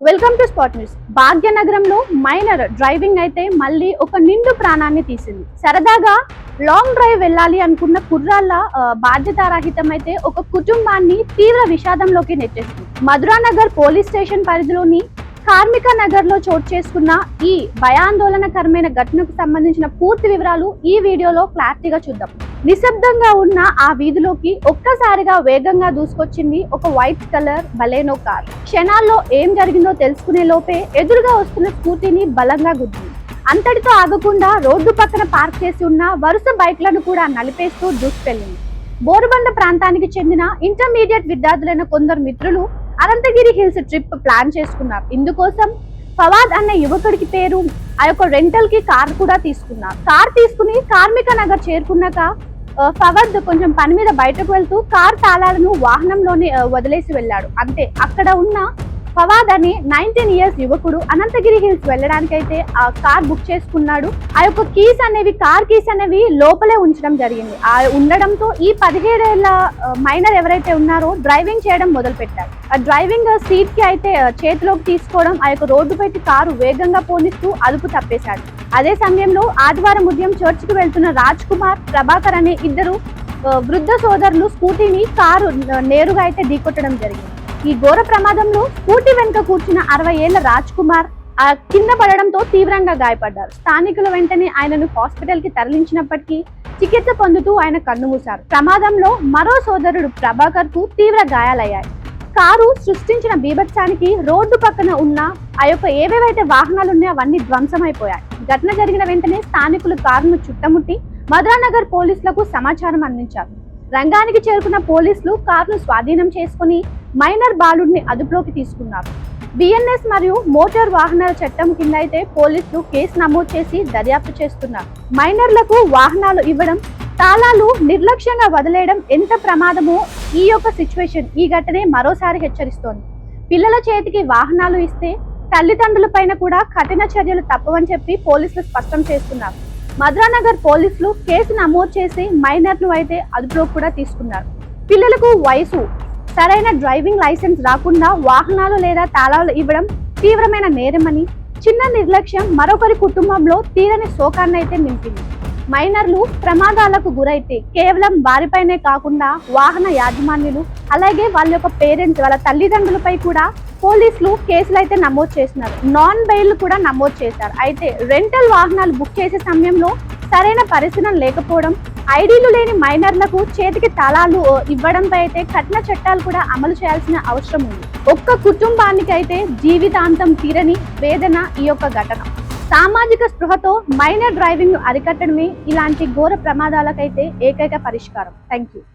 Welcome to Spot News. భాగ్యనగరంలో minor driving అయితే మళ్ళీ ఒక నిండు ప్రాణాన్ని తీసింది. సరదాగా లాంగ్ డ్రైవ్ వెళ్ళాలి అనుకున్న కుర్రాళ్ళ బాధ్యతారహితం అయితే ఒక కుటుంబాన్ని తీవ్ర విషాదంలోకి నెట్టేసింది. మధురానగర్ పోలీస్ స్టేషన్ పరిధిలోని కార్మిక నగర్ లో చోటు చేసుకున్న ఈ భయాందోళనకరమైన ఘటనకు సంబంధించిన పూర్తి వివరాలు ఈ వీడియోలో క్లారిటీగా చూద్దాం. నిశ్శబ్దంగా ఉన్న ఆ వీధిలోకి ఒక్కసారిగా వేగంగా దూసుకొచ్చింది ఒక వైట్ కలర్ బలేనో కార్. క్షణాల్లో ఏం జరిగిందో తెలుసుకునే లోపే ఎదురుగా వస్తున్న స్కూటీని బలంగా గుద్దింది. అంతటితో ఆగకుండా రోడ్డు పక్కన పార్క్ చేసి ఉన్న వరుస బైక్లను కూడా నలిపేస్తూ దూసుకెళ్లింది. బోరుబండ ప్రాంతానికి చెందిన ఇంటర్మీడియట్ విద్యార్థులైన కొందరు మిత్రులు అనంతగిరి హిల్స్ ట్రిప్ ప్లాన్ చేసుకున్నారు. ఇందుకోసం ఫవాద్ అనే యువకుడికి పేరు ఆ యొక్క రెంటల్ కి కార్ కూడా తీసుకున్నారు. కార్ తీసుకుని కార్మిక నగర్ చేరుకున్నాక ఫవాద్ కొంచెం పని మీద బయటకు వెళ్తూ కార్ తాళాలను వాహనంలోనే వదిలేసి వెళ్ళాడు. అంతే, అక్కడ ఉన్న ఫవాద్ అనే 19 ఇయర్స్ యువకుడు అనంతగిరి హిల్స్ వెళ్ళడానికి అయితే ఆ కార్ బుక్ చేసుకున్నాడు. ఆ యొక్క కార్ కీస్ అనేవి లోపలే ఉంచడం జరిగింది. ఆ ఉండడంతో ఈ 17 ఏళ్ల మైనర్ ఎవరైతే ఉన్నారో డ్రైవింగ్ చేయడం మొదలు పెట్టారు. ఆ డ్రైవింగ్ సీట్ కి అయితే చేతిలోకి తీసుకోవడం, ఆ యొక్క రోడ్డుపై కారు వేగంగా పోనిస్తూ అదుపు తప్పేశాడు. అదే సమయంలో ఆదివారం ఉదయం చర్చికి వెళ్తున్న రాజ్ కుమార్, ప్రభాకర్ అనే ఇద్దరు వృద్ధ సోదరులు స్కూటీని కారు నేరుగా అయితే ఢీకొట్టడం జరిగింది. ఈ ఘోర ప్రమాదంలో స్కూటీ వెనుక కూర్చున్న 60 ఏళ్ల రాజ్ కుమార్ కింద పడడంతో తీవ్రంగా గాయపడ్డారు. స్థానికులు వెంటనే ఆయనను హాస్పిటల్ కి తరలించినప్పటికీ చికిత్స పొందుతూ ఆయన కన్నుమూశారు. ప్రమాదంలో మరో సోదరుడు ప్రభాకర్ కు తీవ్ర గాయాలయ్యాయి. కారు సృష్టించిన బీభత్సానికి రోడ్డు పక్కన ఉన్న ఆ యొక్క ఏవేవైతే వాహనాలు ఉన్నాయో అవన్నీ ధ్వంసమైపోయాయి. ఘటన జరిగిన వెంటనే స్థానికులు కారును చుట్టముట్టి మధురానగర్ పోలీసులకు సమాచారం అందించారు. రంగానికి చేరుకున్న పోలీసులు కారును స్వాధీనం చేసుకుని మైనర్ బాలుడిని అదుపులోకి తీసుకున్నారు. బిఎన్ఎస్ మరియు మోటార్ వాహనాల చట్టం కింద అయితే పోలీసులు కేసు నమోదు చేసి దర్యాప్తు చేస్తున్నారు. మైనర్లకు వాహనాలు ఇవ్వడం, తాళాలు నిర్లక్ష్యంగా వదిలేయడం ఎంత ప్రమాదమో ఈ యొక్క సిచ్యువేషన్, ఈ ఘటనే మరోసారి హెచ్చరిస్తోంది. పిల్లల చేతికి వాహనాలు ఇస్తే తల్లిదండ్రుల పైన కూడా కఠిన చర్యలు తప్పవని చెప్పి పోలీసులు స్పష్టం చేస్తున్నారు. మధురానగర్ పోలీసులు కేసు నమోదు చేసి మైనర్ను అయితే అదుపులో కూడా తీసుకున్నారు. పిల్లలకు వయసు, సరైన డ్రైవింగ్ లైసెన్స్ రాకుండా వాహనాలు లేదా తాళాలు ఇవ్వడం తీవ్రమైన నేరమని, చిన్న నిర్లక్ష్యం మరొకరి కుటుంబంలో తీరని శోకాన్ని అయితే నింపింది. మైనర్లు ప్రమాదాలకు గురైతే కేవలం వారిపైనే కాకుండా వాహన యాజమాన్యులు, అలాగే వాళ్ళ యొక్క పేరెంట్స్, వాళ్ళ తల్లిదండ్రులపై కూడా పోలీసులు కేసులు అయితే నమోదు చేస్తున్నారు. నాన్ బెయిల్ కూడా నమోదు చేశారు. అయితే రెంటల్ వాహనాలు బుక్ చేసే సమయంలో సరైన పరిశీలన లేకపోవడం, ఐడీలు లేని మైనర్లకు చేతికి తాళాలు ఇవ్వడంపై అయితే కఠిన చట్టాలు కూడా అమలు చేయాల్సిన అవసరం ఉంది. ఒక్క కుటుంబానికి అయితే జీవితాంతం తీరని వేదన ఈ యొక్క ఘటన. సామాజిక స్పృహతో మైనర్ డ్రైవింగ్ అరికట్టడమే ఇలాంటి ఘోర ప్రమాదాలకైతే ఏకైక పరిష్కారం. Thank you.